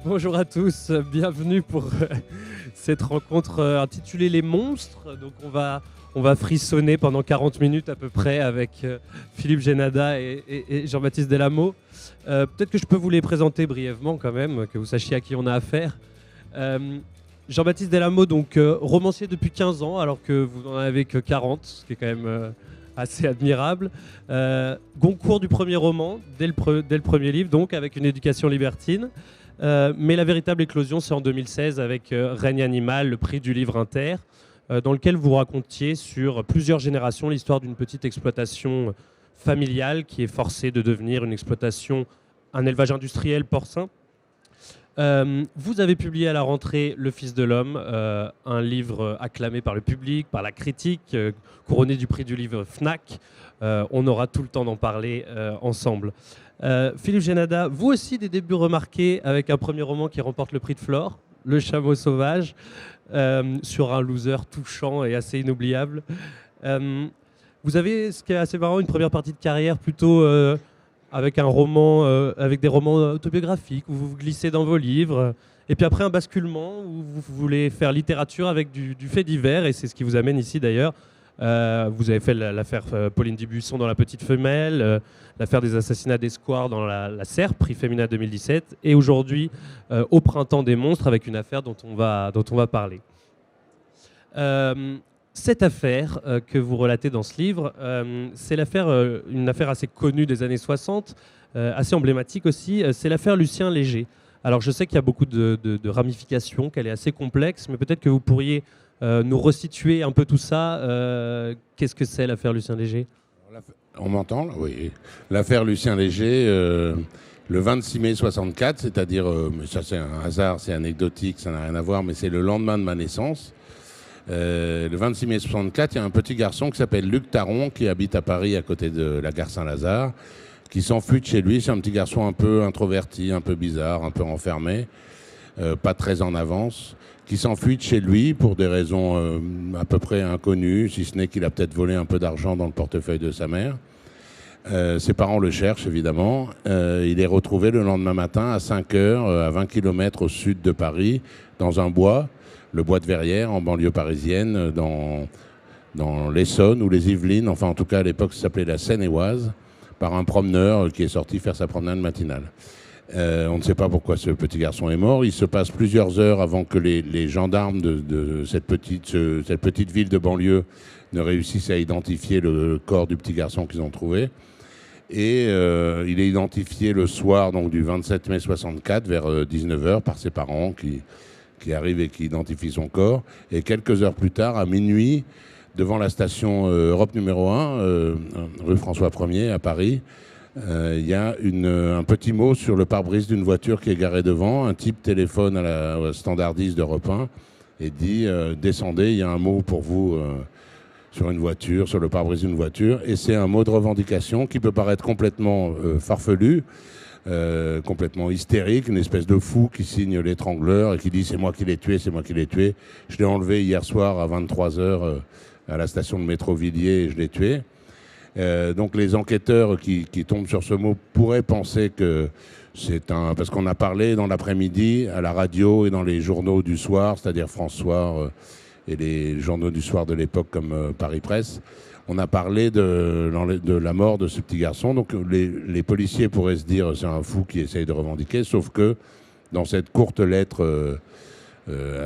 Bonjour à tous, bienvenue pour cette rencontre intitulée Les Monstres. Donc on va frissonner pendant 40 minutes à peu près avec Philippe Génada et Jean-Baptiste Delamo. Peut-être que je peux vous les présenter brièvement quand même, que vous sachiez à qui on a affaire. Jean-Baptiste Delamo, donc romancier depuis 15 ans alors que vous n'en avez que 40, ce qui est quand même assez admirable. Goncourt du premier roman, dès le premier livre, donc avec une éducation libertine. Mais la véritable éclosion, c'est en 2016 avec Règne animal, le prix du livre inter, dans lequel vous racontiez sur plusieurs générations l'histoire d'une petite exploitation familiale qui est forcée de devenir une exploitation, un élevage industriel porcin. Vous avez publié à la rentrée Le Fils de l'Homme, un livre acclamé par le public, par la critique, couronné du prix du livre Fnac. On aura tout le temps d'en parler ensemble. Philippe Génada, vous aussi des débuts remarqués avec un premier roman qui remporte le prix de Flore, Le Chameau sauvage, sur un loser touchant et assez inoubliable. Vous avez, ce qui est assez marrant, une première partie de carrière plutôt avec un roman, avec des romans autobiographiques où vous vous glissez dans vos livres, et puis après un basculement où vous voulez faire littérature avec du fait divers, et c'est ce qui vous amène ici d'ailleurs. Vous avez fait l'affaire Pauline Dubuisson dans La Petite Femelle, l'affaire des assassinats d'Escoir dans la Serre, prix Femina 2017, et aujourd'hui Au Printemps des Monstres avec une affaire dont on va parler. Cette affaire que vous relatez dans ce livre, c'est une affaire assez connue des années 60, assez emblématique aussi, c'est l'affaire Lucien Léger. Alors je sais qu'il y a beaucoup de ramifications, qu'elle est assez complexe, mais peut-être que vous pourriez nous resituer un peu tout ça. Qu'est-ce que c'est l'affaire Lucien Léger ? On m'entend là ? Oui. L'affaire Lucien Léger, le 26 mai 64, c'est-à-dire, ça c'est un hasard, c'est anecdotique, ça n'a rien à voir, mais c'est le lendemain de ma naissance. Le 26 mai 64, il y a un petit garçon qui s'appelle Luc Taron, qui habite à Paris à côté de la gare Saint-Lazare, qui s'enfuit de chez lui. C'est un petit garçon un peu introverti, un peu bizarre, un peu enfermé, pas très en avance, qui s'enfuit de chez lui pour des raisons à peu près inconnues, si ce n'est qu'il a peut-être volé un peu d'argent dans le portefeuille de sa mère. Ses parents le cherchent évidemment. Il est retrouvé le lendemain matin à 5 heures, à 20 km au sud de Paris, dans un bois, le bois de Verrières, en banlieue parisienne, dans l'Essonne ou les Yvelines, enfin en tout cas à l'époque ça s'appelait la Seine-et-Oise, par un promeneur qui est sorti faire sa promenade matinale. On ne sait pas pourquoi ce petit garçon est mort. Il se passe plusieurs heures avant que les gendarmes de cette petite ville de banlieue ne réussissent à identifier le corps du petit garçon qu'ils ont trouvé. Et il est identifié le soir donc, du 27 mai 64 vers 19h par ses parents qui arrivent et qui identifient son corps. Et quelques heures plus tard, à minuit, devant la station Europe numéro 1, rue François 1er à Paris, il y a un petit mot sur le pare-brise d'une voiture qui est garée devant. Un type téléphone à la standardiste d'Europe 1 et dit « Descendez, il y a un mot pour vous sur une voiture, sur le pare-brise d'une voiture ». Et c'est un mot de revendication qui peut paraître complètement farfelu, complètement hystérique, une espèce de fou qui signe l'étrangleur et qui dit « C'est moi qui l'ai tué, c'est moi qui l'ai tué. Je l'ai enlevé hier soir à 23h à la station de métro Villiers et je l'ai tué ». Donc les enquêteurs qui tombent sur ce mot pourraient penser que c'est parce qu'on a parlé dans l'après-midi à la radio et dans les journaux du soir, c'est-à-dire France Soir et les journaux du soir de l'époque comme Paris Presse, on a parlé de la mort de ce petit garçon. Donc les policiers pourraient se dire c'est un fou qui essaye de revendiquer, sauf que dans cette courte lettre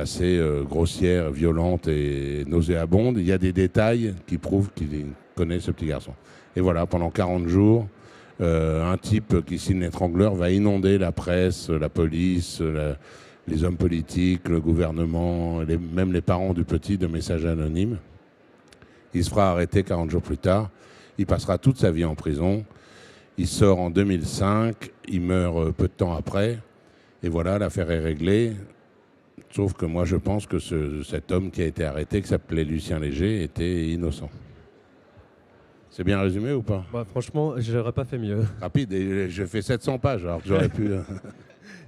assez grossière, violente et nauséabonde, il y a des détails qui prouvent qu'il connaît ce petit garçon. Et voilà, pendant 40 jours, un type qui signe l'étrangleur va inonder la presse, la police, les hommes politiques, le gouvernement, même les parents du petit de messages anonymes. Il se fera arrêter 40 jours plus tard. Il passera toute sa vie en prison. Il sort en 2005. Il meurt peu de temps après. Et voilà, l'affaire est réglée. Sauf que moi, je pense que cet homme qui a été arrêté, qui s'appelait Lucien Léger, était innocent. C'est bien résumé ou pas ? Bah, franchement, je n'aurais pas fait mieux. Rapide, et je fais 700 pages, alors que j'aurais pu...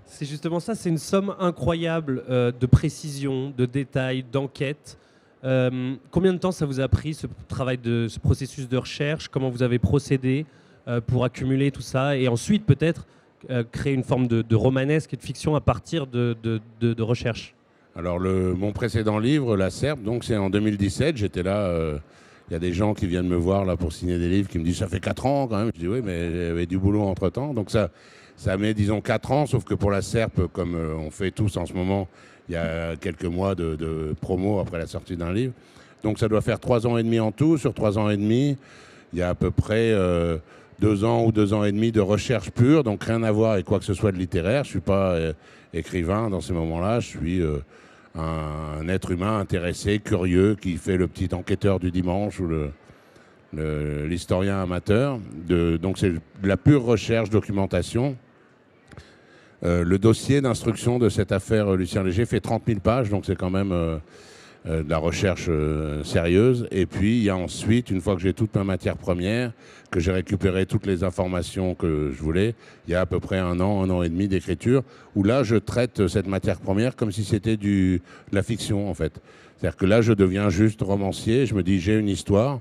C'est justement ça, c'est une somme incroyable de précision, de détails, d'enquête. Combien de temps ça vous a pris, ce processus de recherche ? Comment vous avez procédé pour accumuler tout ça ? Et ensuite, peut-être, créer une forme de romanesque et de fiction à partir de recherche? Alors, mon précédent livre, La Serpe, donc c'est en 2017. J'étais là. Il y a des gens qui viennent me voir là pour signer des livres qui me disent ça fait 4 ans quand même. Je dis oui, mais il y avait du boulot entre temps. Donc ça met disons 4 ans, sauf que pour La Serpe, comme on fait tous en ce moment, il y a quelques mois de promo après la sortie d'un livre. Donc ça doit faire 3 ans et demi en tout. Sur 3 ans et demi, il y a à peu près 2 ans ou 2 ans et demi de recherche pure, donc rien à voir avec quoi que ce soit de littéraire. Je ne suis pas écrivain dans ces moments-là, je suis un être humain intéressé, curieux, qui fait le petit enquêteur du dimanche ou l'historien amateur. Donc c'est de la pure recherche, documentation. Le dossier d'instruction de cette affaire Lucien Léger fait 30 000 pages, donc c'est quand même de la recherche sérieuse. Et puis il y a ensuite, une fois que j'ai toute ma matière première, que j'ai récupéré toutes les informations que je voulais, il y a à peu près un an et demi d'écriture, où là je traite cette matière première comme si c'était de la fiction en fait. C'est-à-dire que là je deviens juste romancier, je me dis j'ai une histoire,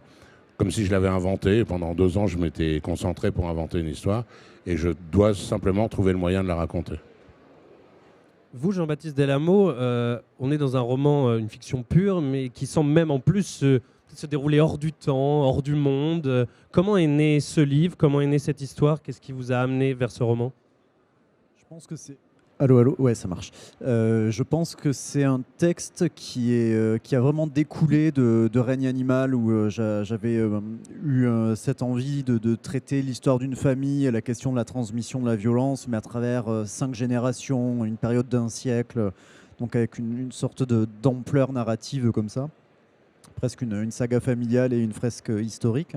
comme si je l'avais inventée. Pendant 2 ans je m'étais concentré pour inventer une histoire, et je dois simplement trouver le moyen de la raconter. Vous, Jean-Baptiste Delamot, on est dans un roman, une fiction pure, mais qui semble même en plus se dérouler hors du temps, hors du monde. Comment est né ce livre? Comment est née cette histoire? Qu'est-ce qui vous a amené vers ce roman? Je pense que c'est... Allô, allô, ouais, ça marche. Je pense que c'est un texte qui a vraiment découlé de Règne animal, où j'avais eu cette envie de traiter l'histoire d'une famille, la question de la transmission de la violence, mais à travers 5 générations, une période d'1 siècle, donc avec une sorte d'ampleur narrative comme ça, presque une saga familiale et une fresque historique.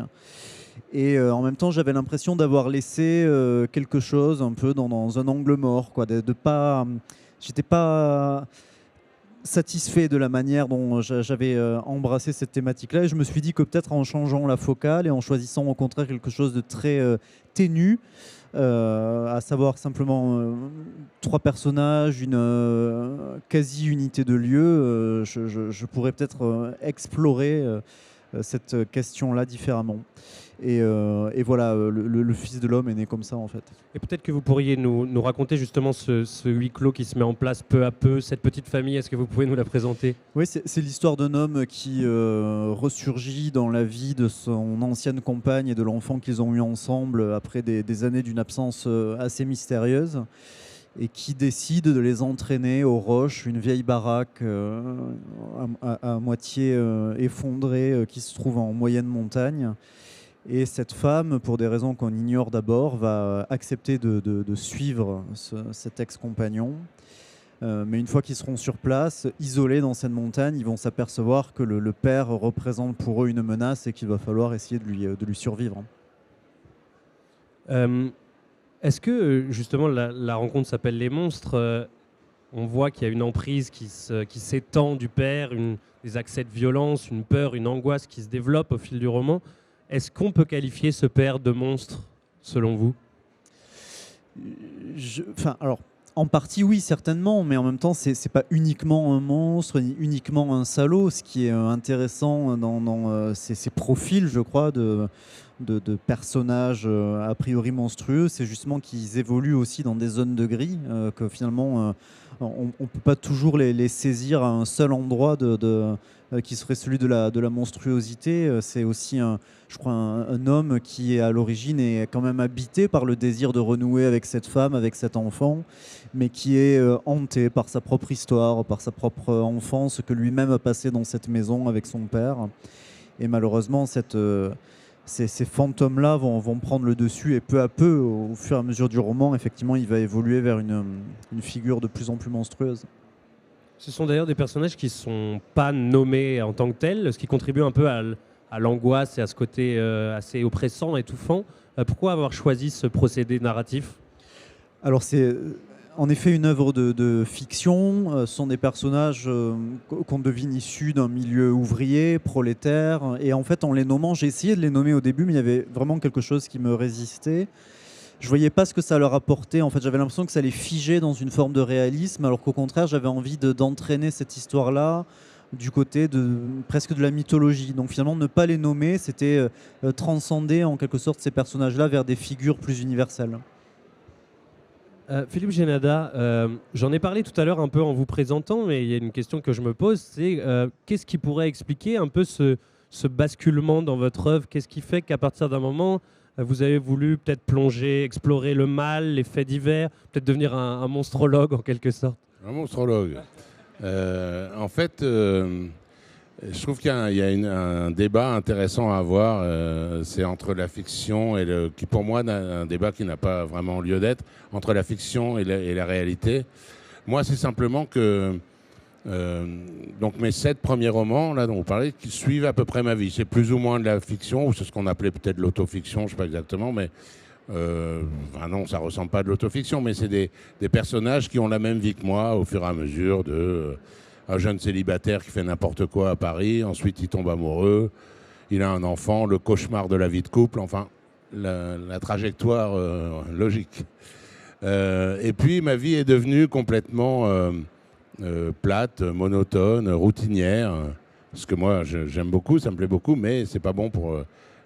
Et en même temps, j'avais l'impression d'avoir laissé quelque chose un peu dans un angle mort, quoi, de pas, j'étais pas satisfait de la manière dont j'avais embrassé cette thématique-là, et je me suis dit que peut-être en changeant la focale et en choisissant au contraire quelque chose de très ténu, à savoir simplement 3 personnages, une quasi-unité de lieu, je pourrais peut-être explorer cette question-là différemment. Et voilà, le Fils de l'homme est né comme ça en fait. Et peut-être que vous pourriez nous raconter justement ce huis clos qui se met en place peu à peu, cette petite famille. Est-ce que vous pouvez nous la présenter? Oui, c'est l'histoire d'un homme qui ressurgit dans la vie de son ancienne compagne et de l'enfant qu'ils ont eu ensemble après des années d'une absence assez mystérieuse, et qui décide de les entraîner aux Roches, une vieille baraque à moitié effondrée qui se trouve en moyenne montagne. Et cette femme, pour des raisons qu'on ignore d'abord, va accepter de suivre cet ex-compagnon. Mais une fois qu'ils seront sur place, isolés dans cette montagne, ils vont s'apercevoir que le père représente pour eux une menace et qu'il va falloir essayer de lui survivre. Est-ce que justement la rencontre s'appelle Les Monstres? On voit qu'il y a une emprise qui s'étend du père, des accès de violence, une peur, une angoisse qui se développe au fil du roman. Est-ce qu'on peut qualifier ce père de monstre, selon vous? Alors, en partie, oui, certainement, mais en même temps, c'est pas uniquement un monstre, ni uniquement un salaud. Ce qui est intéressant dans ces profils, je crois, de personnages a priori monstrueux, c'est justement qu'ils évoluent aussi dans des zones de gris, que finalement, on ne peut pas toujours les saisir à un seul endroit qui serait celui de la monstruosité. C'est aussi, je crois, un homme qui est à l'origine est quand même habité par le désir de renouer avec cette femme, avec cet enfant, mais qui est hanté par sa propre histoire, par sa propre enfance que lui-même a passée dans cette maison avec son père. Et malheureusement, ces fantômes-là vont prendre le dessus, et peu à peu, au fur et à mesure du roman, effectivement, il va évoluer vers une figure de plus en plus monstrueuse. Ce sont d'ailleurs des personnages qui ne sont pas nommés en tant que tels, ce qui contribue un peu à l'angoisse et à ce côté assez oppressant, étouffant. Pourquoi avoir choisi ce procédé narratif? Alors c'est en effet une œuvre de fiction. Ce sont des personnages qu'on devine issus d'un milieu ouvrier, prolétaire. Et en fait, en les nommant, j'ai essayé de les nommer au début, mais il y avait vraiment quelque chose qui me résistait. Je voyais pas ce que ça leur apportait. En fait, j'avais l'impression que ça les figeait dans une forme de réalisme, alors qu'au contraire, j'avais envie d'entraîner cette histoire-là du côté presque de la mythologie. Donc finalement, ne pas les nommer, c'était transcender en quelque sorte ces personnages-là vers des figures plus universelles. Philippe Génada, j'en ai parlé tout à l'heure un peu en vous présentant, mais il y a une question que je me pose, c'est qu'est-ce qui pourrait expliquer un peu ce basculement dans votre œuvre? Qu'est-ce qui fait qu'à partir d'un moment, vous avez voulu peut-être plonger, explorer le mal, les faits divers, peut-être devenir un monstrologue en quelque sorte? Un monstrologue. En fait, je trouve qu'il y a un débat intéressant à avoir. C'est entre la fiction et qui pour moi, un débat qui n'a pas vraiment lieu d'être, entre la fiction et la réalité. Moi, c'est simplement que donc mes 7 premiers romans, là dont vous parlez, qui suivent à peu près ma vie. C'est plus ou moins de la fiction, ou c'est ce qu'on appelait peut-être l'autofiction, je ne sais pas exactement, mais non, ça ressemble pas à de l'autofiction, mais c'est des personnages qui ont la même vie que moi au fur et à mesure de un jeune célibataire qui fait n'importe quoi à Paris, ensuite il tombe amoureux, il a un enfant, le cauchemar de la vie de couple, enfin la trajectoire logique. Et puis ma vie est devenue complètement plate, monotone, routinière, ce que moi j'aime beaucoup, ça me plaît beaucoup, mais c'est pas bon pour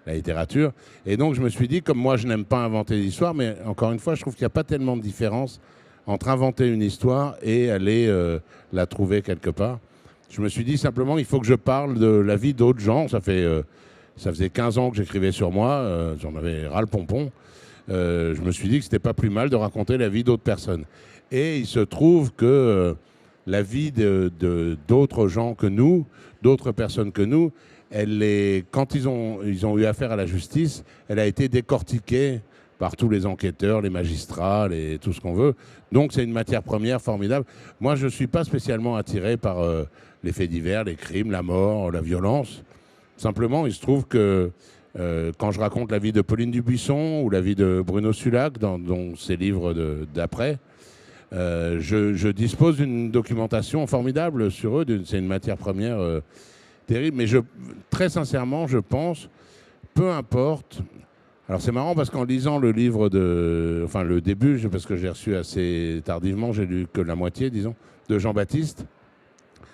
la littérature. Et donc je me suis dit, comme moi je n'aime pas inventer des histoires, mais encore une fois je trouve qu'il n'y a pas tellement de différence entre inventer une histoire et aller la trouver quelque part. Je me suis dit simplement, il faut que je parle de la vie d'autres gens. Ça faisait 15 ans que j'écrivais sur moi, j'en avais ras le pompon. Je me suis dit que c'était pas plus mal de raconter la vie d'autres personnes. Et il se trouve que la vie d'autres gens que nous, d'autres personnes que nous, quand ils ont eu affaire à la justice, elle a été décortiquée par tous les enquêteurs, les magistrats, tout ce qu'on veut. Donc c'est une matière première formidable. Moi, je ne suis pas spécialement attiré par les faits divers, les crimes, la mort, la violence. Simplement, il se trouve que quand je raconte la vie de Pauline Dubuisson ou la vie de Bruno Sulac, dans ses livres d'après, je dispose d'une documentation formidable sur eux. C'est une matière première terrible. Mais très sincèrement, je pense, peu importe. Alors c'est marrant parce qu'en lisant le livre le début, parce que j'ai reçu assez tardivement, j'ai lu que la moitié, disons, de Jean-Baptiste.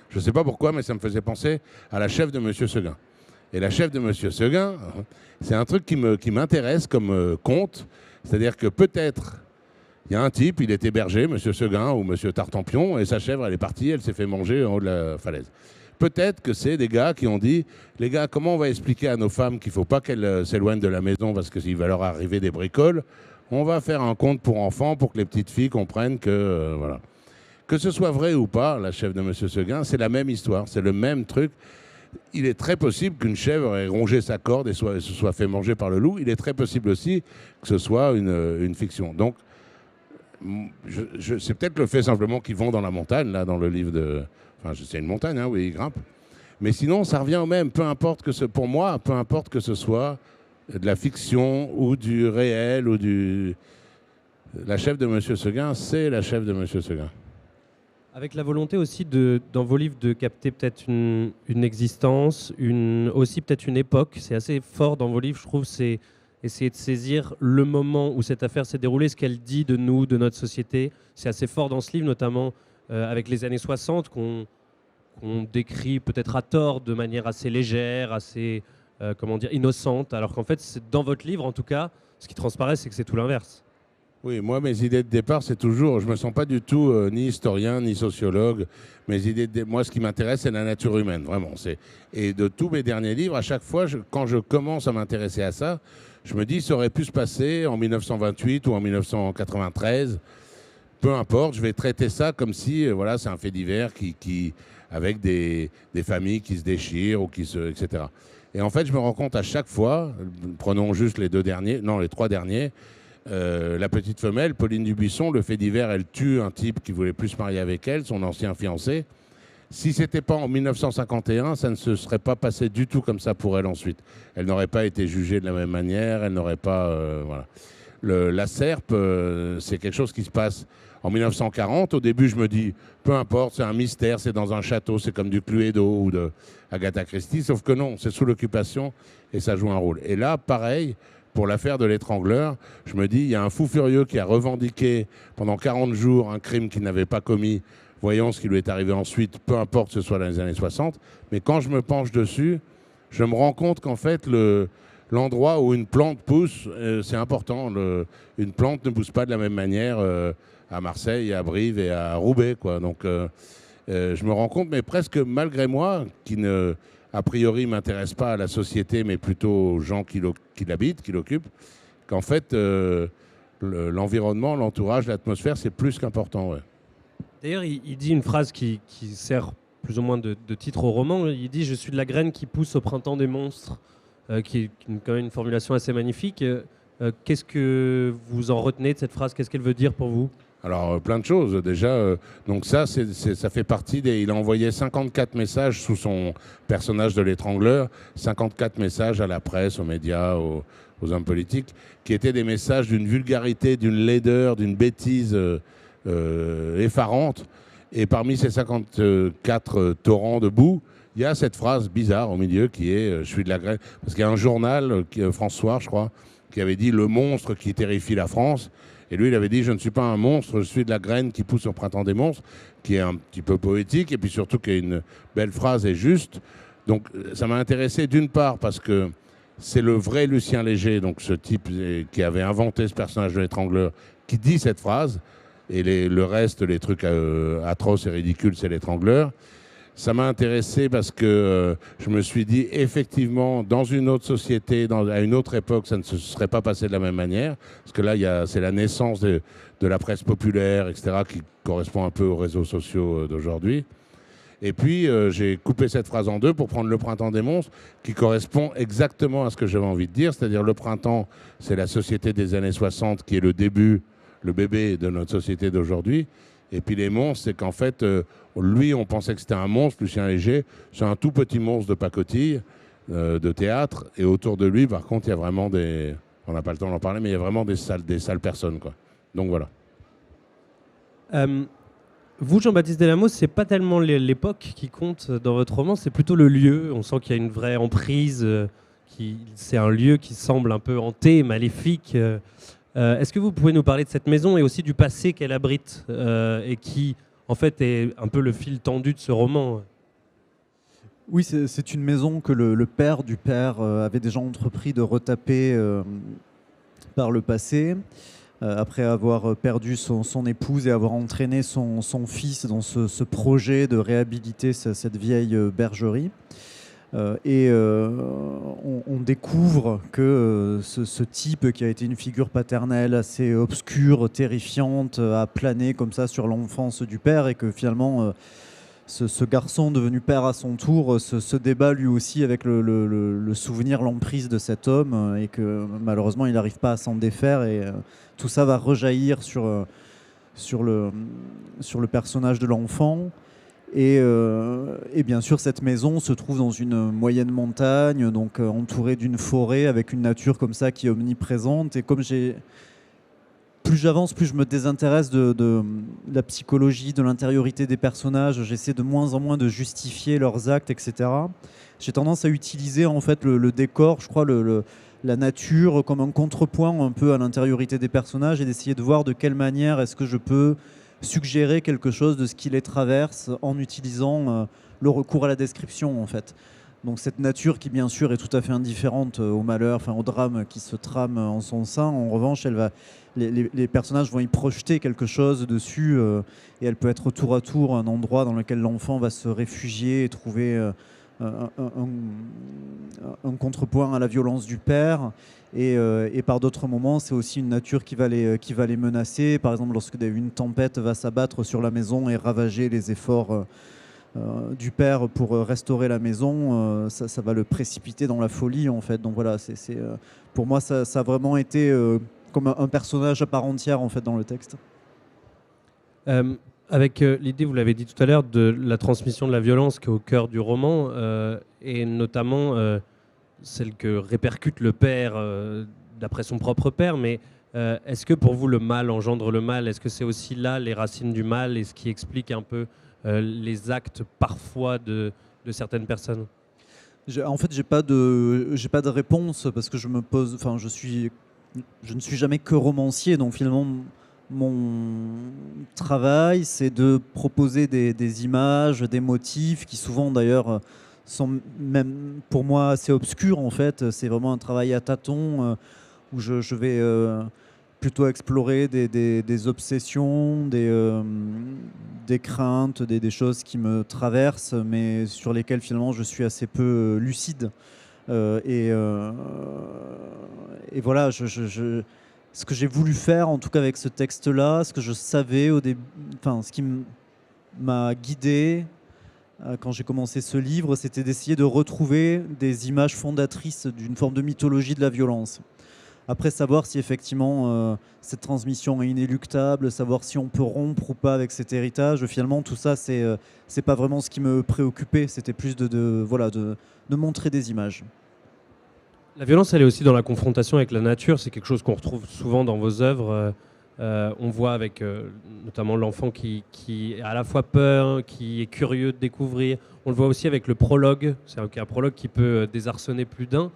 Je ne sais pas pourquoi, mais ça me faisait penser à la chef de Monsieur Seguin. Et la chef de Monsieur Seguin, c'est un truc qui m'intéresse comme conte. C'est-à-dire que peut-être, il y a un type, il était berger, Monsieur Seguin ou Monsieur Tartampion, et sa chèvre, elle est partie, elle s'est fait manger en haut de la falaise. Peut-être que c'est des gars qui ont dit « Les gars, comment on va expliquer à nos femmes qu'il ne faut pas qu'elles s'éloignent de la maison parce qu'il va leur arriver des bricoles? On va faire un conte pour enfants pour que les petites filles comprennent que... voilà. » Que ce soit vrai ou pas, la chèvre de M. Seguin, c'est la même histoire, c'est le même truc. Il est très possible qu'une chèvre ait rongé sa corde et se soit fait manger par le loup. Il est très possible aussi que ce soit une fiction. Donc, c'est peut-être le fait simplement qu'ils vont dans la montagne, là, dans le livre de... Enfin, c'est une montagne, hein, oui, ils grimpent. Mais sinon, ça revient au même. Peu importe pour moi, peu importe que ce soit de la fiction ou du réel ou du... La chèvre de M. Seguin, c'est la chèvre de M. Seguin. Avec la volonté aussi, dans vos livres, de capter peut-être une existence, aussi peut-être une époque. C'est assez fort dans vos livres, je trouve, c'est essayer de saisir le moment où cette affaire s'est déroulée, ce qu'elle dit de nous, de notre société. C'est assez fort dans ce livre, notamment avec les années 60, qu'on décrit peut-être à tort de manière assez légère, assez innocente, alors qu'en fait, c'est dans votre livre, en tout cas, ce qui transparaît, c'est que c'est tout l'inverse. Oui, moi, mes idées de départ, c'est toujours... Je ne me sens pas du tout ni historien, ni sociologue. Moi, ce qui m'intéresse, c'est la nature humaine, vraiment. Et de tous mes derniers livres, à chaque fois, quand je commence à m'intéresser à ça, je me dis, ça aurait pu se passer en 1928 ou en 1993. Peu importe, je vais traiter ça comme si, voilà, c'est un fait divers avec des familles qui se déchirent, etc. Et en fait, je me rends compte à chaque fois, prenons juste les 3 derniers, la petite femelle, Pauline Dubuisson, le fait divers, elle tue un type qui voulait plus se marier avec elle, son ancien fiancé. Si c'était pas en 1951, ça ne se serait pas passé du tout comme ça pour elle ensuite. Elle n'aurait pas été jugée de la même manière, elle n'aurait pas... voilà. La serpe, c'est quelque chose qui se passe en 1940. Au début, je me dis, peu importe, c'est un mystère, c'est dans un château, c'est comme du Cluedo ou de Agatha Christie, sauf que non, c'est sous l'occupation et ça joue un rôle. Et là, pareil, pour l'affaire de l'étrangleur, je me dis, il y a un fou furieux qui a revendiqué pendant 40 jours un crime qu'il n'avait pas commis. Voyons ce qui lui est arrivé ensuite, peu importe que ce soit dans les années 60. Mais quand je me penche dessus, je me rends compte qu'en fait, l'endroit où une plante pousse, c'est important. Une plante ne pousse pas de la même manière à Marseille, à Brive et à Roubaix, quoi. Donc je me rends compte, mais presque malgré moi, qui ne, a priori, m'intéresse pas à la société, mais plutôt aux gens qui l'habitent, qui l'occupent, qu'en fait, l'environnement, l'entourage, l'atmosphère, c'est plus qu'important. Ouais. D'ailleurs, il dit une phrase qui sert plus ou moins de titre au roman. Il dit « Je suis de la graine qui pousse au printemps des monstres », qui est quand même une formulation assez magnifique. Qu'est-ce que vous en retenez de cette phrase? Qu'est-ce qu'elle veut dire pour vous? Alors, plein de choses. Déjà, donc ça fait partie des... Il a envoyé 54 messages sous son personnage de l'étrangleur, 54 messages à la presse, aux médias, aux hommes politiques, qui étaient des messages d'une vulgarité, d'une laideur, d'une bêtise effarante. Et parmi ces 54 torrents de boue, il y a cette phrase bizarre au milieu qui est « Je suis de la graine ». Parce qu'il y a un journal, François, je crois, qui avait dit « Le monstre qui terrifie la France ». Et lui, il avait dit « Je ne suis pas un monstre, je suis de la graine qui pousse au printemps des monstres », qui est un petit peu poétique, et puis surtout qui est une belle phrase et juste. Donc ça m'a intéressé d'une part parce que c'est le vrai Lucien Léger, donc ce type qui avait inventé ce personnage de l'étrangleur, qui dit cette phrase, et le reste, les trucs atroces et ridicules, c'est l'étrangleur. Ça m'a intéressé parce que je me suis dit, effectivement, dans une autre société, à une autre époque, ça ne se serait pas passé de la même manière. Parce que là, c'est la naissance de la presse populaire, etc., qui correspond un peu aux réseaux sociaux d'aujourd'hui. Et puis, j'ai coupé cette phrase en deux pour prendre le printemps des monstres, qui correspond exactement à ce que j'avais envie de dire. C'est-à-dire, le printemps, c'est la société des années 60, qui est le début, le bébé de notre société d'aujourd'hui. Et puis les monstres, c'est qu'en fait, lui, on pensait que c'était un monstre, Lucien Léger. C'est un tout petit monstre de pacotille, de théâtre. Et autour de lui, par contre, il y a vraiment des... On n'a pas le temps d'en parler, mais il y a vraiment des sales personnes, quoi. Donc voilà. Vous, Jean-Baptiste Delamos, c'est pas tellement l'époque qui compte dans votre roman, c'est plutôt le lieu. On sent qu'il y a une vraie emprise. C'est un lieu qui semble un peu hanté, maléfique. Est-ce que vous pouvez nous parler de cette maison et aussi du passé qu'elle abrite et qui, en fait, est un peu le fil tendu de ce roman? Oui, c'est une maison que le père du père avait déjà entrepris de retaper par le passé, après avoir perdu son épouse et avoir entraîné son fils dans ce projet de réhabiliter cette vieille bergerie. On découvre que ce type qui a été une figure paternelle assez obscure, terrifiante, a plané comme ça sur l'enfance du père et que finalement ce garçon devenu père à son tour se débat lui aussi avec le souvenir, l'emprise de cet homme et que malheureusement il n'arrive pas à s'en défaire et tout ça va rejaillir sur le personnage de l'enfant. Et bien sûr, cette maison se trouve dans une moyenne montagne, donc entourée d'une forêt avec une nature comme ça qui est omniprésente. Et comme plus j'avance, plus je me désintéresse de la psychologie, de l'intériorité des personnages. J'essaie de moins en moins de justifier leurs actes, etc. J'ai tendance à utiliser en fait le décor, je crois, la nature comme un contrepoint un peu à l'intériorité des personnages et d'essayer de voir de quelle manière est-ce que je peux suggérer quelque chose de ce qui les traverse en utilisant le recours à la description en fait. Donc cette nature qui bien sûr est tout à fait indifférente au malheur, enfin au drame qui se trame en son sein, en revanche les personnages vont y projeter quelque chose dessus et elle peut être tour à tour un endroit dans lequel l'enfant va se réfugier et trouver un contrepoint à la violence du père. Et par d'autres moments, c'est aussi une nature qui va les menacer. Par exemple, lorsque une tempête va s'abattre sur la maison et ravager les efforts du père pour restaurer la maison, ça va le précipiter dans la folie, en fait. Donc voilà, pour moi, ça a vraiment été comme un personnage à part entière, en fait, dans le texte. Avec l'idée, vous l'avez dit tout à l'heure, de la transmission de la violence qui est au cœur du roman, et notamment celle que répercute le père d'après son propre père, mais est-ce que pour vous le mal engendre le mal? Est-ce que c'est aussi là les racines du mal et ce qui explique un peu les actes parfois de certaines personnes? En fait, j'ai pas de réponse parce que je ne suis jamais que romancier, donc finalement mon travail c'est de proposer des images, des motifs qui souvent d'ailleurs sont même pour moi assez obscurs en fait. C'est vraiment un travail à tâtons où je vais plutôt explorer des obsessions, des craintes, des choses qui me traversent, mais sur lesquelles finalement je suis assez peu lucide. Et voilà, ce que j'ai voulu faire, en tout cas avec ce texte-là, ce que je savais au début, enfin, ce qui m'a guidé quand j'ai commencé ce livre, c'était d'essayer de retrouver des images fondatrices d'une forme de mythologie de la violence. Après, savoir si effectivement cette transmission est inéluctable, savoir si on peut rompre ou pas avec cet héritage, finalement, tout ça, c'est pas vraiment ce qui me préoccupait. C'était plus de montrer des images. La violence, elle est aussi dans la confrontation avec la nature. C'est quelque chose qu'on retrouve souvent dans vos œuvres. On voit avec notamment l'enfant qui a à la fois peur, qui est curieux de découvrir. On le voit aussi avec le prologue. C'est un prologue qui peut désarçonner plus d'un.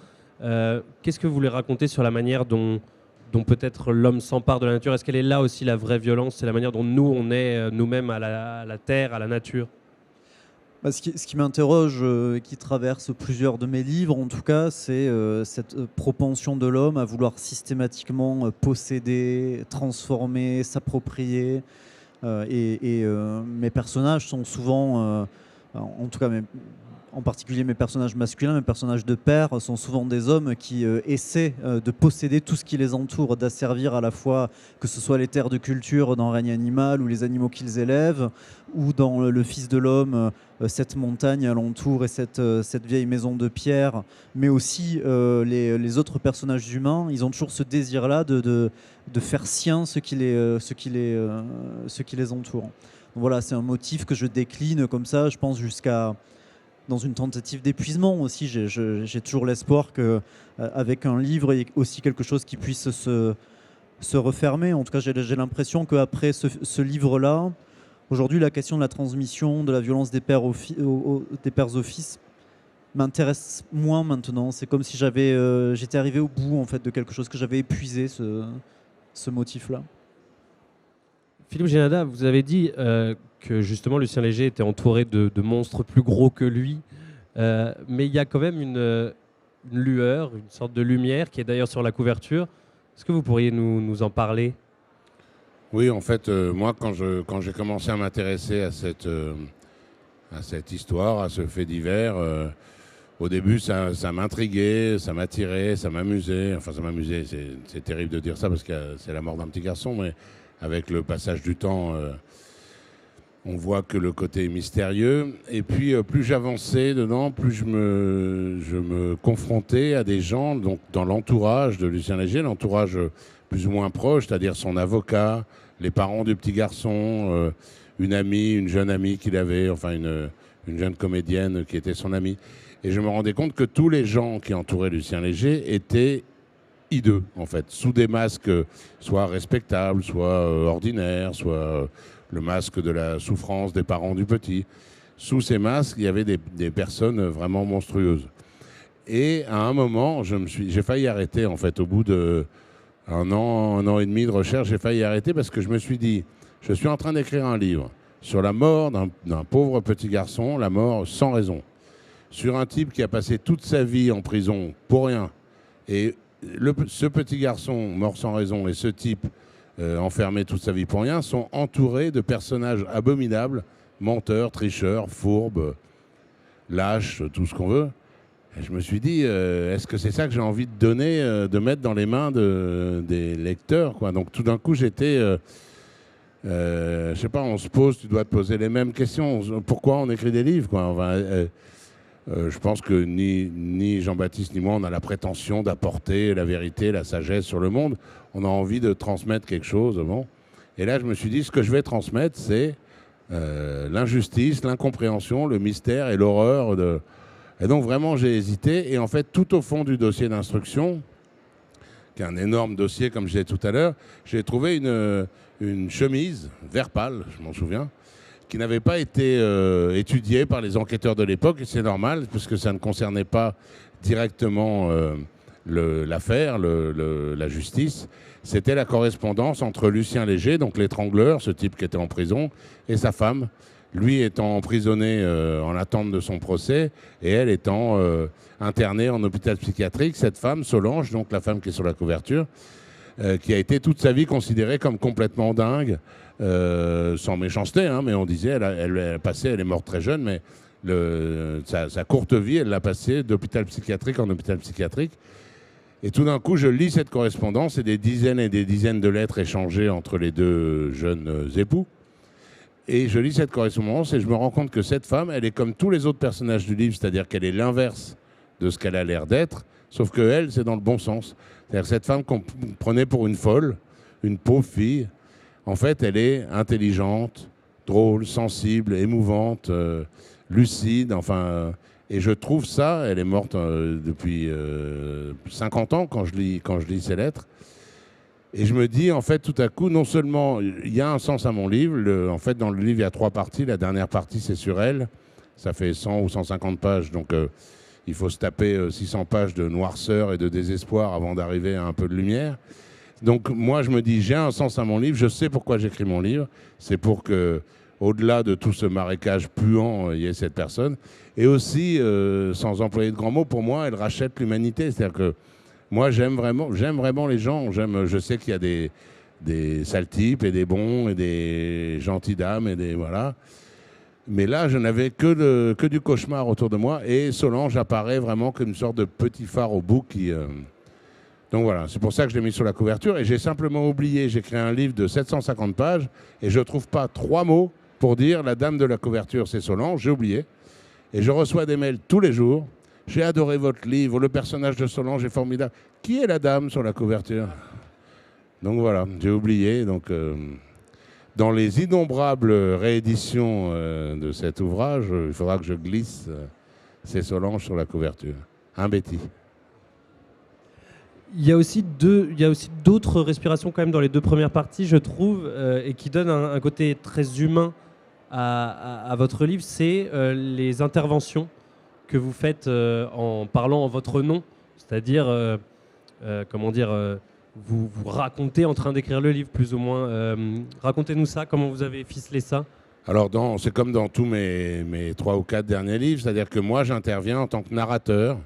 Qu'est-ce que vous voulez raconter sur la manière dont peut-être l'homme s'empare de la nature? Est-ce qu'elle est là aussi la vraie violence? C'est la manière dont nous, on est nous-mêmes à la terre, à la nature? Ce qui m'interroge, qui traverse plusieurs de mes livres, en tout cas, c'est cette propension de l'homme à vouloir systématiquement posséder, transformer, s'approprier. Mes personnages sont souvent, en tout cas, en particulier mes personnages masculins, mes personnages de père, sont souvent des hommes qui essaient de posséder tout ce qui les entoure, d'asservir à la fois, que ce soit les terres de culture dans Règne animal ou les animaux qu'ils élèvent, ou dans Le Fils de l'homme, cette montagne alentour et cette vieille maison de pierre, mais aussi les autres personnages humains. Ils ont toujours ce désir-là de faire sien ce qui les entoure. Donc voilà, c'est un motif que je décline comme ça, je pense, jusqu'à... Dans une tentative d'épuisement aussi, j'ai toujours l'espoir qu'avec un livre, il y ait aussi quelque chose qui puisse se refermer. En tout cas, j'ai l'impression qu'après ce livre-là, aujourd'hui, la question de la transmission, de la violence des pères aux fils m'intéresse moins maintenant. C'est comme si j'étais arrivé au bout en fait, de quelque chose, que j'avais épuisé, ce motif-là. Philippe Génada, vous avez dit que justement Lucien Léger était entouré de monstres plus gros que lui, mais il y a quand même une lueur, une sorte de lumière qui est d'ailleurs sur la couverture. Est-ce que vous pourriez nous en parler? Oui, en fait, moi, quand j'ai commencé à m'intéresser à cette histoire, à ce fait divers, au début, ça m'intriguait, ça m'attirait, ça m'amusait. Enfin, ça m'amusait, c'est terrible de dire ça parce que c'est la mort d'un petit garçon, mais avec le passage du temps, on voit que le côté est mystérieux. Et puis, plus j'avançais dedans, plus je me confrontais à des gens, donc dans l'entourage de Lucien Léger, l'entourage plus ou moins proche, c'est-à-dire son avocat, les parents du petit garçon, une jeune amie qu'il avait, enfin une jeune comédienne qui était son amie. Et je me rendais compte que tous les gens qui entouraient Lucien Léger étaient hideux, en fait, sous des masques soit respectables, soit ordinaires, soit le masque de la souffrance des parents du petit. Sous ces masques, il y avait des personnes vraiment monstrueuses. Et à un moment, j'ai failli arrêter, en fait, au bout de un an et demi de recherche, j'ai failli arrêter parce que je me suis dit, je suis en train d'écrire un livre sur la mort d'un pauvre petit garçon, la mort sans raison, sur un type qui a passé toute sa vie en prison pour rien. Et ce petit garçon mort sans raison et ce type enfermé toute sa vie pour rien sont entourés de personnages abominables, menteurs, tricheurs, fourbes, lâches, tout ce qu'on veut. Et je me suis dit, est-ce que c'est ça que j'ai envie de donner, de mettre dans les mains des lecteurs, quoi. Donc tout d'un coup, j'étais... je sais pas, on se pose, tu dois te poser les mêmes questions. Pourquoi on écrit des livres, quoi. Enfin, je pense que ni Jean-Baptiste ni moi, on a la prétention d'apporter la vérité, la sagesse sur le monde. On a envie de transmettre quelque chose. Bon. Et là, je me suis dit, ce que je vais transmettre, c'est l'injustice, l'incompréhension, le mystère et l'horreur. Et donc, vraiment, j'ai hésité. Et en fait, tout au fond du dossier d'instruction, qui est un énorme dossier, comme je disais tout à l'heure, j'ai trouvé une chemise, vert pâle, je m'en souviens, qui n'avait pas été étudiée par les enquêteurs de l'époque, et c'est normal, puisque ça ne concernait pas directement l'affaire, la justice. C'était la correspondance entre Lucien Léger, donc l'étrangleur, ce type qui était en prison, et sa femme, lui étant emprisonné en attente de son procès, et elle étant internée en hôpital psychiatrique. Cette femme, Solange, donc la femme qui est sur la couverture, qui a été toute sa vie considérée comme complètement dingue, sans méchanceté, hein, mais on disait, elle est morte très jeune, mais sa courte vie, elle l'a passée d'hôpital psychiatrique en hôpital psychiatrique. Et tout d'un coup, je lis cette correspondance et des dizaines de lettres échangées entre les deux jeunes époux. Et je lis cette correspondance et je me rends compte que cette femme, elle est comme tous les autres personnages du livre, c'est-à-dire qu'elle est l'inverse de ce qu'elle a l'air d'être, sauf qu'elle, c'est dans le bon sens. C'est-à-dire que cette femme qu'on prenait pour une folle, une pauvre fille, en fait, elle est intelligente, drôle, sensible, émouvante, lucide, enfin... Et je trouve ça, elle est morte depuis 50 ans quand je lis ces lettres. Et je me dis, en fait, tout à coup, non seulement il y a un sens à mon livre, en fait, dans le livre, il y a 3 parties. La dernière partie, c'est sur elle. Ça fait 100 ou 150 pages, donc il faut se taper 600 pages de noirceur et de désespoir avant d'arriver à un peu de lumière. Donc moi, je me dis, j'ai un sens à mon livre, je sais pourquoi j'écris mon livre. C'est pour que, au-delà de tout ce marécage puant, il y ait cette personne. Et aussi, sans employer de grands mots, pour moi, elle rachète l'humanité. C'est-à-dire que moi, j'aime vraiment les gens. Je sais qu'il y a des sales types et des bons et des gentilles dames et des voilà. Mais là, je n'avais que du cauchemar autour de moi. Et Solange apparaît vraiment comme une sorte de petit phare au bout qui... Donc voilà, c'est pour ça que je l'ai mis sur la couverture. Et j'ai simplement oublié, j'ai créé un livre de 750 pages et je ne trouve pas 3 mots pour dire la dame de la couverture, c'est Solange. J'ai oublié. Et je reçois des mails tous les jours. J'ai adoré votre livre, le personnage de Solange est formidable. Qui est la dame sur la couverture? Donc voilà, j'ai oublié. Donc, dans les innombrables rééditions de cet ouvrage, il faudra que je glisse c'est Solange sur la couverture. Un Betty. Il y a aussi d'autres respirations quand même dans les 2 premières parties, je trouve, et qui donnent un côté très humain à votre livre, c'est les interventions que vous faites en parlant en votre nom, c'est-à-dire, vous racontez en train d'écrire le livre, plus ou moins. Racontez-nous ça, comment vous avez ficelé ça? Alors, c'est comme dans tous mes 3 ou 4 derniers livres, c'est-à-dire que moi, j'interviens en tant que narrateur,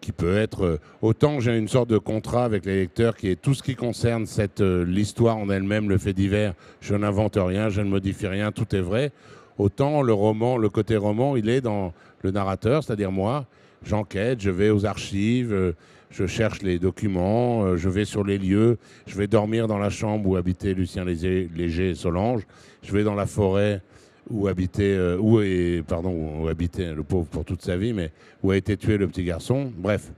qui peut être... autant j'ai une sorte de contrat avec les lecteurs qui est tout ce qui concerne l'histoire en elle-même, le fait divers, je n'invente rien, je ne modifie rien, tout est vrai. Autant le côté roman, il est dans le narrateur, c'est-à-dire moi, j'enquête, je vais aux archives, je cherche les documents, je vais sur les lieux, je vais dormir dans la chambre où habitaient Lucien Léger et Solange, je vais dans la forêt où habitait le pauvre pour toute sa vie, mais où a été tué le petit garçon. Bref,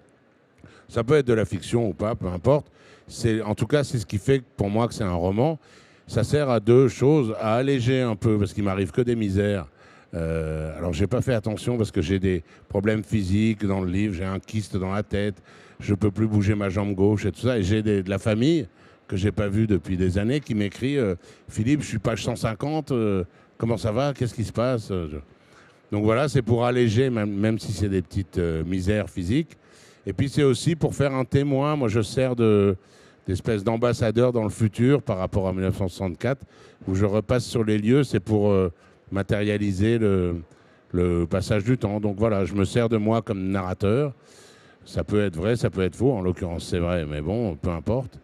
ça peut être de la fiction ou pas, peu importe. En tout cas, c'est ce qui fait pour moi que c'est un roman. Ça sert à 2 choses, à alléger un peu, parce qu'il m'arrive que des misères. Alors, j'ai pas fait attention parce que j'ai des problèmes physiques dans le livre, j'ai un kyste dans la tête, je peux plus bouger ma jambe gauche et tout ça, et j'ai de la famille que j'ai pas vue depuis des années qui m'écrit Philippe, je suis page 150, comment ça va? Qu'est-ce qui se passe? Donc voilà, c'est pour alléger, même si c'est des petites misères physiques. Et puis c'est aussi pour faire un témoin. Moi, je sers d'espèce d'ambassadeur dans le futur par rapport à 1964, où je repasse sur les lieux. C'est pour matérialiser le passage du temps. Donc voilà, je me sers de moi comme narrateur. Ça peut être vrai, ça peut être faux. En l'occurrence, c'est vrai, mais bon, peu importe.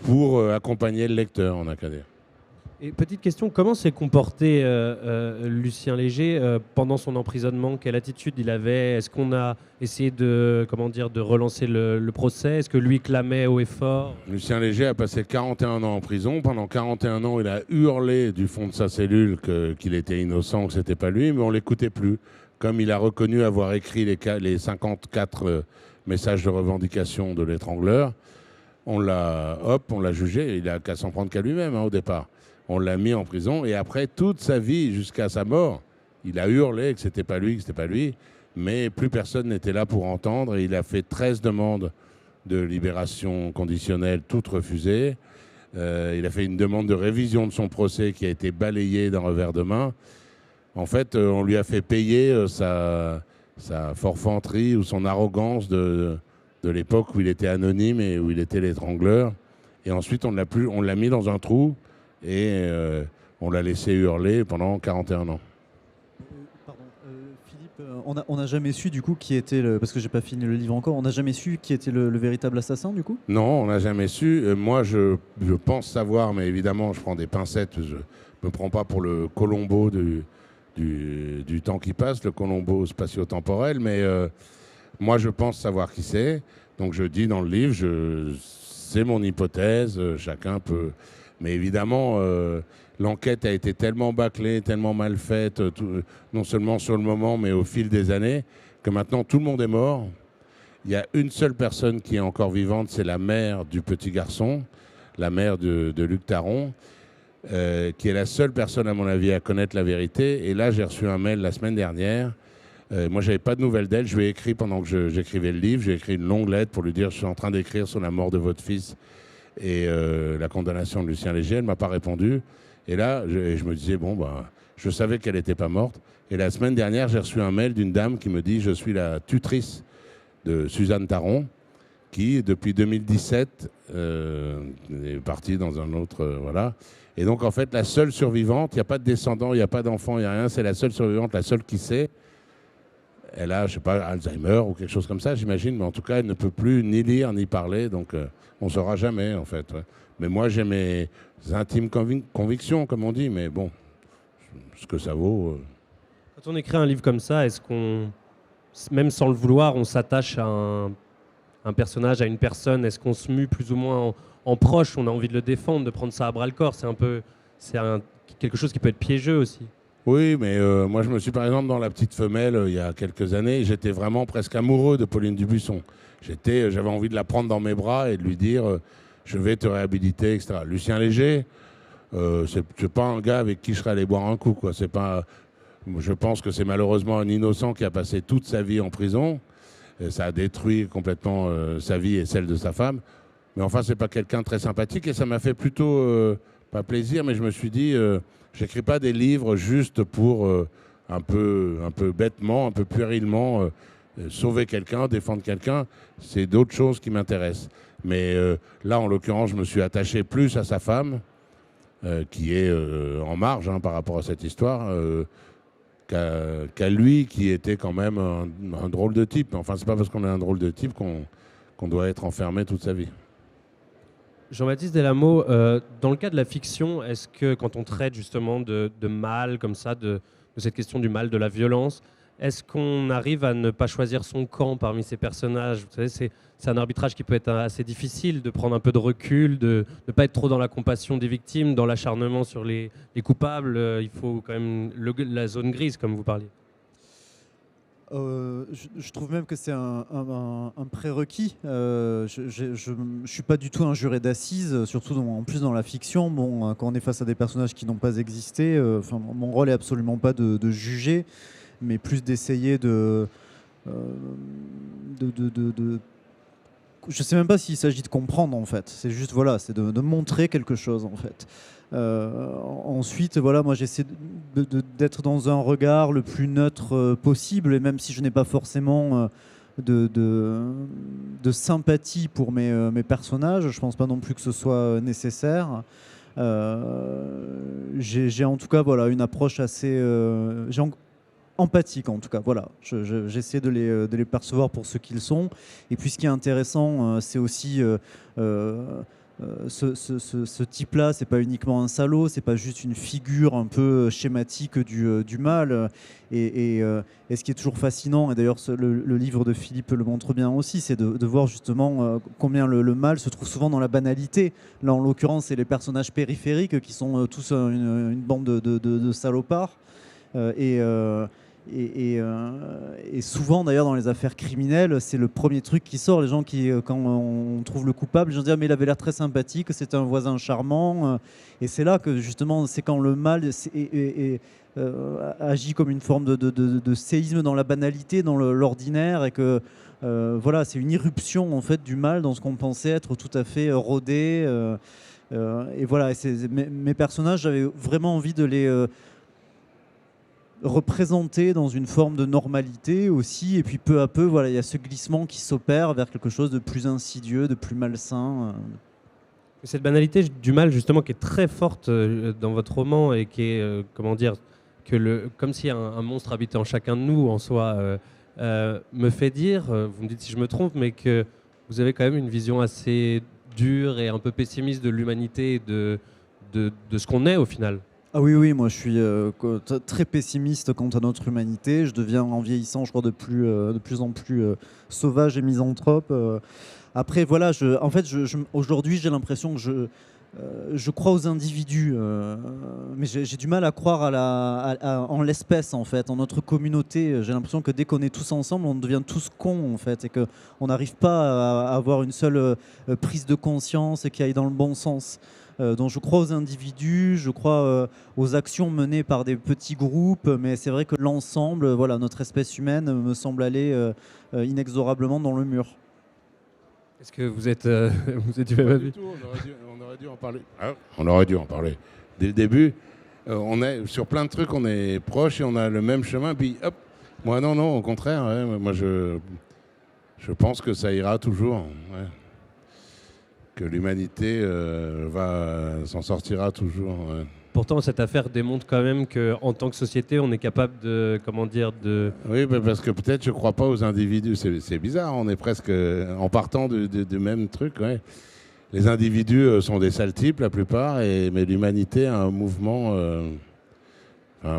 Pour accompagner le lecteur, on n'a qu'à dire. Et petite question, comment s'est comporté Lucien Léger pendant son emprisonnement? Quelle attitude il avait? Est-ce qu'on a essayé de relancer le procès? Est-ce que lui clamait haut et fort? Lucien Léger a passé 41 ans en prison. Pendant 41 ans, il a hurlé du fond de sa cellule qu'il était innocent, que c'était pas lui, mais on l'écoutait plus. Comme il a reconnu avoir écrit les 54 messages de revendication de l'étrangleur, on l'a jugé. Il n'a qu'à s'en prendre qu'à lui-même au départ. On l'a mis en prison et après toute sa vie, jusqu'à sa mort, il a hurlé que c'était pas lui, mais plus personne n'était là pour entendre et il a fait 13 demandes de libération conditionnelle, toutes refusées. Il a fait une demande de révision de son procès qui a été balayée d'un revers de main. En fait, on lui a fait payer sa forfanterie ou son arrogance de l'époque où il était anonyme et où il était l'étrangleur. Et ensuite, on l'a mis dans un trou et on l'a laissé hurler pendant 41 ans. Pardon, Philippe, On n'a jamais su du coup qui était parce que j'ai pas fini le livre encore. On n'a jamais su qui était le véritable assassin du coup. Non, on n'a jamais su. Moi, je pense savoir, mais évidemment, je prends des pincettes. Je me prends pas pour le Colombo du temps qui passe, le Colombo spatio-temporel, mais moi, je pense savoir qui c'est. Donc, je dis dans le livre, c'est mon hypothèse. Chacun peut. Mais évidemment, l'enquête a été tellement bâclée, tellement mal faite, non seulement sur le moment, mais au fil des années, que maintenant tout le monde est mort. Il y a une seule personne qui est encore vivante, c'est la mère du petit garçon, la mère de Luc Taron, qui est la seule personne, à mon avis, à connaître la vérité. Et là, j'ai reçu un mail la semaine dernière. Moi, je n'avais pas de nouvelles d'elle. Je lui ai écrit pendant que j'écrivais le livre. J'ai écrit une longue lettre pour lui dire « Je suis en train d'écrire sur la mort de votre fils et la condamnation de Lucien Léger ». Elle ne m'a pas répondu. Et là, je me disais, je savais qu'elle n'était pas morte. Et la semaine dernière, j'ai reçu un mail d'une dame qui me dit « Je suis la tutrice de Suzanne Taron, qui, depuis 2017, est partie dans un autre... voilà. Et donc, en fait, la seule survivante, il n'y a pas de descendant, il n'y a pas d'enfant, il n'y a rien, c'est la seule survivante, la seule qui sait. Elle a, je ne sais pas, Alzheimer ou quelque chose comme ça, j'imagine, mais en tout cas, elle ne peut plus ni lire ni parler, donc on ne saura jamais, en fait. Ouais. Mais moi, j'ai mes intimes convictions, comme on dit, mais bon, ce que ça vaut... Quand on écrit un livre comme ça, est-ce qu'on, même sans le vouloir, on s'attache à un personnage, à une personne? Est-ce qu'on se mue plus ou moins en proche? On a envie de le défendre, de prendre ça à bras-le-corps. Quelque chose qui peut être piégeux aussi. Oui, mais moi, je me suis, par exemple, dans La Petite Femelle, il y a quelques années, j'étais vraiment presque amoureux de Pauline Dubuisson. J'avais envie de la prendre dans mes bras et de lui dire je vais te réhabiliter, etc. Lucien Léger, c'est pas un gars avec qui je serais allé boire un coup, quoi. C'est pas, je pense que c'est malheureusement un innocent qui a passé toute sa vie en prison. Et ça a détruit complètement sa vie et celle de sa femme. Mais enfin, c'est pas quelqu'un de très sympathique et ça m'a fait plutôt, pas plaisir, mais je me suis dit, j'écris pas des livres juste pour un peu bêtement, un peu puérilement sauver quelqu'un, défendre quelqu'un. C'est d'autres choses qui m'intéressent. Mais là, en l'occurrence, je me suis attaché plus à sa femme, qui est en marge par rapport à cette histoire, qu'à lui, qui était quand même un drôle de type. Enfin, c'est pas parce qu'on est un drôle de type qu'on doit être enfermé toute sa vie. Jean-Baptiste Delamot, dans le cas de la fiction, est-ce que quand on traite justement de mal, comme ça, de cette question du mal, de la violence, est-ce qu'on arrive à ne pas choisir son camp parmi ces personnages? Vous savez, c'est un arbitrage qui peut être assez difficile, de prendre un peu de recul, de ne pas être trop dans la compassion des victimes, dans l'acharnement sur les coupables. Il faut quand même la zone grise, comme vous parliez. Je trouve même que c'est un prérequis. Je ne suis pas du tout un juré d'assises, surtout en plus dans la fiction. Bon, quand on est face à des personnages qui n'ont pas existé, mon rôle est absolument pas de juger, mais plus d'essayer de je sais même pas s'il s'agit de comprendre en fait. C'est juste c'est de montrer quelque chose en fait. Ensuite, moi j'essaie d'être dans un regard le plus neutre possible, et même si je n'ai pas forcément de sympathie pour mes personnages, je pense pas non plus que ce soit nécessaire. J'ai en tout cas une approche assez empathique en tout cas. J'essaie de les percevoir pour ce qu'ils sont. Et puis ce qui est intéressant, c'est aussi ce type-là, c'est pas uniquement un salaud, c'est pas juste une figure un peu schématique du mal. Et ce qui est toujours fascinant, et d'ailleurs le livre de Philippe le montre bien aussi, c'est de voir justement combien le mal se trouve souvent dans la banalité. Là, en l'occurrence, c'est les personnages périphériques qui sont tous une bande de salopards. Et souvent d'ailleurs dans les affaires criminelles, c'est le premier truc qui sort. Les gens qui, quand on trouve le coupable, les gens disent mais il avait l'air très sympathique, c'était un voisin charmant. Et c'est là que justement, c'est quand le mal agit comme une forme de séisme dans la banalité, dans l'ordinaire, et que c'est une irruption en fait du mal dans ce qu'on pensait être tout à fait rodé. Et mes personnages, j'avais vraiment envie de les représenté dans une forme de normalité aussi, et puis peu à peu il y a ce glissement qui s'opère vers quelque chose de plus insidieux, de plus malsain. Cette banalité du mal justement qui est très forte dans votre roman et qui est comme si un monstre habitait en chacun de nous, en soi, me fait dire, vous me dites si je me trompe, mais que vous avez quand même une vision assez dure et un peu pessimiste de l'humanité et de ce qu'on est au final. Ah oui, oui, moi je suis très pessimiste quant à notre humanité. Je deviens en vieillissant, je crois, de plus en plus sauvage et misanthrope. Après, voilà, en fait, aujourd'hui, j'ai l'impression que je crois aux individus, mais j'ai du mal à croire en l'espèce, en fait, en notre communauté. J'ai l'impression que dès qu'on est tous ensemble, on devient tous cons, en fait, et qu'on n'arrive pas à avoir une seule prise de conscience qui aille dans le bon sens. Donc je crois aux individus, je crois aux actions menées par des petits groupes, mais c'est vrai que l'ensemble, voilà, notre espèce humaine me semble aller inexorablement dans le mur. Est-ce que vous êtes du même avis? On aurait dû en parler. Ah, on aurait dû en parler. Dès le début, on est sur plein de trucs, on est proches et on a le même chemin. Puis hop, moi non, au contraire. Ouais, moi je pense que ça ira toujours. Ouais. Que l'humanité s'en sortira toujours. Ouais. Pourtant, cette affaire démontre quand même qu'en tant que société, on est capable de, Oui, parce que peut-être je ne crois pas aux individus. C'est bizarre, on est presque en partant du même truc. Ouais. Les individus sont des sales types, la plupart, mais l'humanité a un mouvement,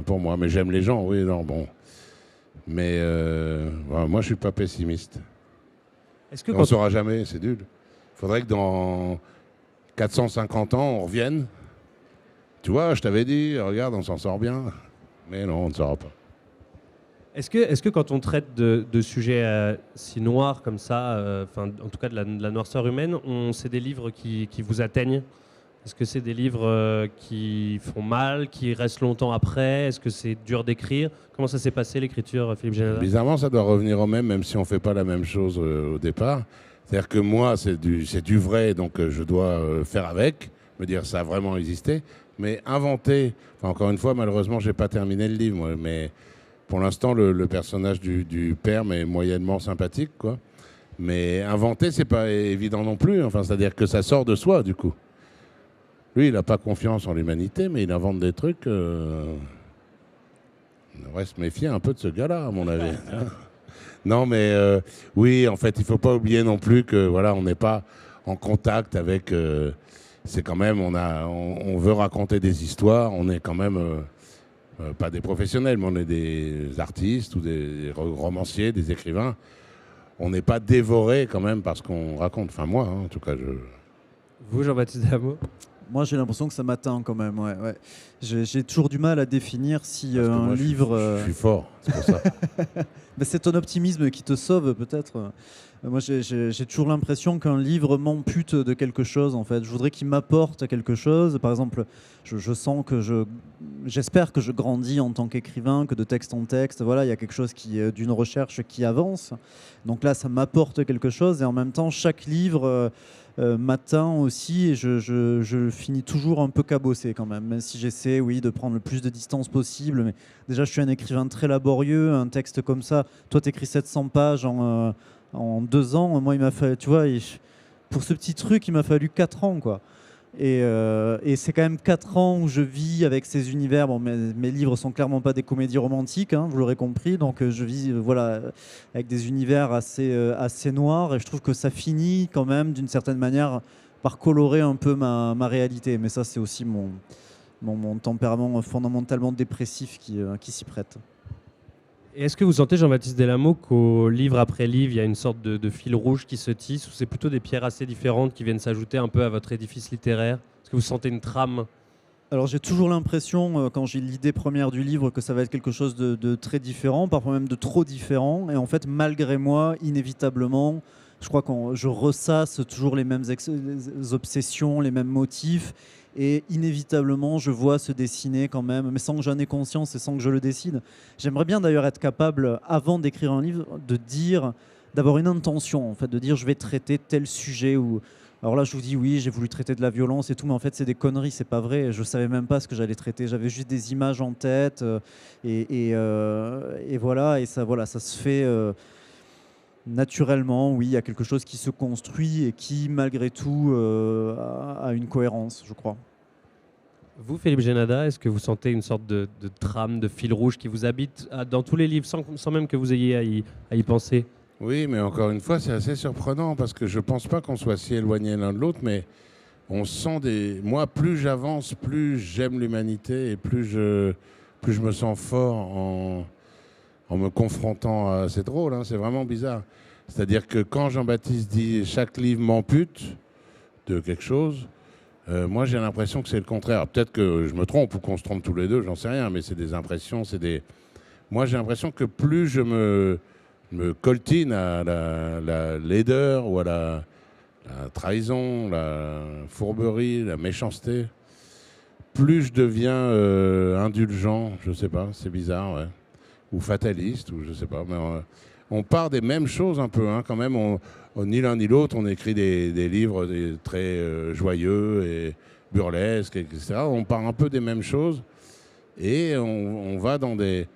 pour moi. Mais j'aime les gens, oui, non, bon. Mais moi, je ne suis pas pessimiste. On ne saura jamais, c'est nul. Il faudrait que dans 450 ans, on revienne. Tu vois, je t'avais dit, regarde, on s'en sort bien. Mais non, on ne saura pas. Est-ce que quand on traite de sujets si noirs comme ça, en tout cas de la noirceur humaine, c'est des livres qui vous atteignent? Est-ce que c'est des livres qui font mal, qui restent longtemps après? Est-ce que c'est dur d'écrire? Comment ça s'est passé l'écriture, Philippe Génada? Bizarrement, ça doit revenir au même si on ne fait pas la même chose au départ. C'est-à-dire que moi, c'est du vrai, donc je dois faire avec, me dire ça a vraiment existé. Mais inventer, encore une fois, malheureusement, je n'ai pas terminé le livre, moi, mais pour l'instant, le personnage du père m'est moyennement sympathique, quoi. Mais inventer, c'est pas évident non plus. Enfin, c'est-à-dire que ça sort de soi, du coup. Lui, il n'a pas confiance en l'humanité, mais il invente des trucs. On devrait se méfier un peu de ce gars-là, à mon avis. Non, mais oui, en fait, il ne faut pas oublier non plus que voilà, on n'est pas en contact avec. C'est quand même, on veut raconter des histoires. On est quand même pas des professionnels, mais on est des artistes ou des romanciers, des écrivains. On n'est pas dévoré quand même par ce qu'on raconte. Enfin, moi, hein, en tout cas, Vous, Jean-Baptiste Delamot? Moi, j'ai l'impression que ça m'atteint quand même. Ouais, ouais. J'ai toujours du mal à définir si un livre. Je suis fort, c'est pour ça. Mais c'est ton optimisme qui te sauve, peut-être. Moi, j'ai toujours l'impression qu'un livre m'ampute de quelque chose, en fait. Je voudrais qu'il m'apporte quelque chose. Par exemple, je sens que j'espère que je grandis en tant qu'écrivain, que de texte en texte, voilà, il y a quelque chose d'une recherche qui avance. Donc là, ça m'apporte quelque chose. Et en même temps, chaque livre m'atteint aussi. Et je finis toujours un peu cabossé quand même si j'essaie, oui, de prendre le plus de distance possible. Mais déjà, je suis un écrivain très laborieux. Un texte comme ça, toi, tu écris 700 pages en 2 ans. Moi, il m'a fallu, tu vois, pour ce petit truc, il m'a fallu 4 ans, quoi. Et c'est quand même 4 ans où je vis avec ces univers. Bon, mes livres sont clairement pas des comédies romantiques, hein, vous l'aurez compris. Donc je vis voilà, avec des univers assez noirs. Et je trouve que ça finit quand même d'une certaine manière par colorer un peu ma réalité. Mais ça, c'est aussi mon tempérament fondamentalement dépressif qui s'y prête. Et est-ce que vous sentez, Jean-Baptiste Delamot, qu'au livre après livre, il y a une sorte de fil rouge qui se tisse, ou c'est plutôt des pierres assez différentes qui viennent s'ajouter un peu à votre édifice littéraire? Est-ce que vous sentez une trame? Alors j'ai toujours l'impression, quand j'ai l'idée première du livre, que ça va être quelque chose de très différent, parfois même de trop différent. Et en fait, malgré moi, inévitablement, je crois que je ressasse toujours les mêmes obsessions, les mêmes motifs. Et inévitablement, je vois se dessiner quand même, mais sans que j'en ai conscience et sans que je le décide. J'aimerais bien d'ailleurs être capable, avant d'écrire un livre, d'avoir une intention, en fait, de dire je vais traiter tel sujet. Alors là, je vous dis oui, j'ai voulu traiter de la violence et tout, mais en fait, c'est des conneries, c'est pas vrai. Je savais même pas ce que j'allais traiter. J'avais juste des images en tête et voilà, et ça se fait. Naturellement, oui, il y a quelque chose qui se construit et qui, malgré tout, a une cohérence, je crois. Vous, Philippe Génada, est-ce que vous sentez une sorte de trame, de fil rouge qui vous habite dans tous les livres, sans même que vous ayez à y penser? Oui, mais encore une fois, c'est assez surprenant parce que je ne pense pas qu'on soit si éloignés l'un de l'autre, mais on sent des... Moi, plus j'avance, plus j'aime l'humanité et plus je me sens fort en me confrontant à... C'est drôle, hein, c'est vraiment bizarre. C'est-à-dire que quand Jean-Baptiste dit « chaque livre m'ampute de quelque chose », moi j'ai l'impression que c'est le contraire. Peut-être que je me trompe ou qu'on se trompe tous les deux, j'en sais rien, mais c'est des impressions, c'est des... Moi j'ai l'impression que plus je me coltine à la laideur ou à la trahison, la fourberie, la méchanceté, plus je deviens indulgent, je sais pas, c'est bizarre, ouais. Ou fataliste, ou je sais pas. Mais on part des mêmes choses un peu, hein, quand même. Ni l'un ni l'autre, on écrit des livres très joyeux et burlesques, etc. On part un peu des mêmes choses et on va dans des...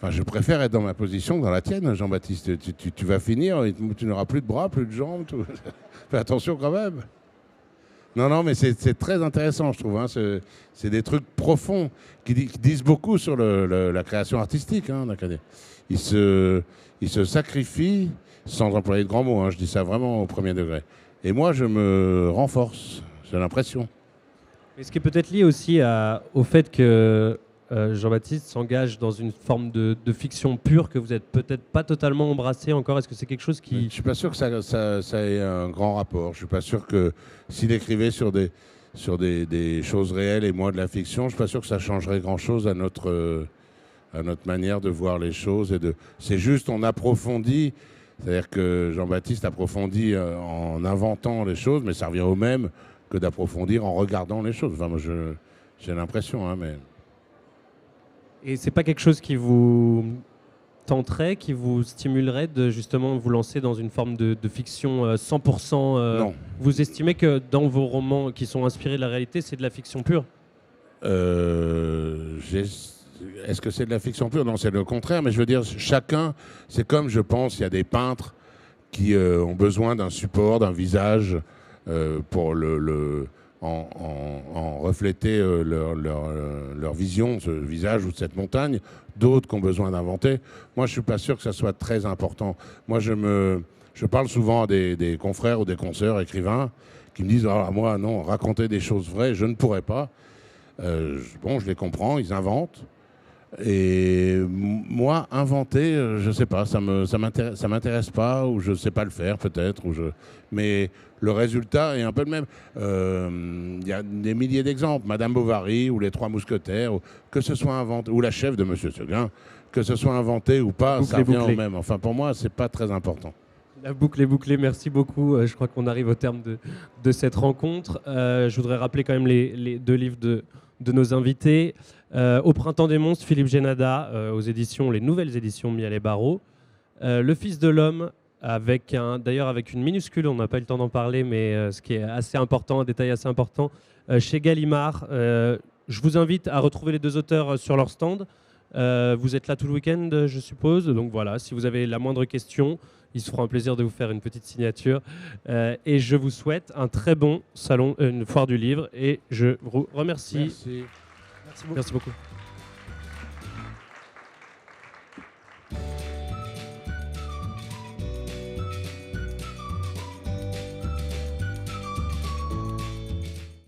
Enfin, je préfère être dans ma position que dans la tienne, Jean-Baptiste. Tu vas finir, tu n'auras plus de bras, plus de jambes. Tout. Fais attention quand même. Non, mais c'est très intéressant, je trouve. Hein. C'est des trucs profonds qui disent beaucoup sur la création artistique. Hein, il se sacrifie, sans employer de grands mots, hein, je dis ça vraiment au premier degré. Et moi, je me renforce, j'ai l'impression. Et ce qui est peut-être lié aussi au fait que Jean-Baptiste s'engage dans une forme de fiction pure que vous n'êtes peut-être pas totalement embrassé encore. Est-ce que c'est quelque chose qui... Je ne suis pas sûr que ça ait un grand rapport. Je ne suis pas sûr que s'il écrivait sur des choses réelles et moi de la fiction, je ne suis pas sûr que ça changerait grand-chose à notre manière de voir les choses. C'est juste, on approfondit. C'est-à-dire que Jean-Baptiste approfondit en inventant les choses, mais ça revient au même que d'approfondir en regardant les choses. Enfin, moi, j'ai l'impression, hein, mais... Et c'est pas quelque chose qui vous tenterait, qui vous stimulerait de justement vous lancer dans une forme de fiction 100% Non. Vous estimez que dans vos romans qui sont inspirés de la réalité, c'est de la fiction pure? Est-ce que c'est de la fiction pure? Non, c'est le contraire, mais je veux dire, chacun, c'est comme, je pense, il y a des peintres qui ont besoin d'un support, d'un visage pour en refléter leur vision, ce visage ou cette montagne, d'autres qui ont besoin d'inventer. Moi, je ne suis pas sûr que ça soit très important. Moi, je parle souvent à des confrères ou des consoeurs écrivains qui me disent « Ah, moi, non, raconter des choses vraies, je ne pourrais pas. » Bon, je les comprends, ils inventent. Et moi, inventer, je ne sais pas, ça m'intéresse pas, ou je ne sais pas le faire peut-être, mais le résultat est un peu le même. Il y a des milliers d'exemples, Madame Bovary ou les Trois Mousquetaires, que ce soit inventé, ou la chef de Monsieur Seguin, que ce soit inventé ou pas, ça revient au même. Enfin, pour moi, c'est pas très important. La boucle est bouclée, merci beaucoup. Je crois qu'on arrive au terme de cette rencontre. Je voudrais rappeler quand même les deux livres de nos invités. Au Printemps des Monstres, Philippe Génada, aux éditions, les nouvelles éditions Miel et Barreau. Le Fils de l'Homme, d'ailleurs avec une minuscule, on n'a pas eu le temps d'en parler, mais ce qui est assez important, un détail assez important, chez Gallimard. Je vous invite à retrouver les deux auteurs sur leur stand. Vous êtes là tout le week-end, je suppose. Donc voilà, si vous avez la moindre question, ils se feront un plaisir de vous faire une petite signature. Et je vous souhaite un très bon salon, une foire du livre. Et je vous remercie. Merci. Merci beaucoup.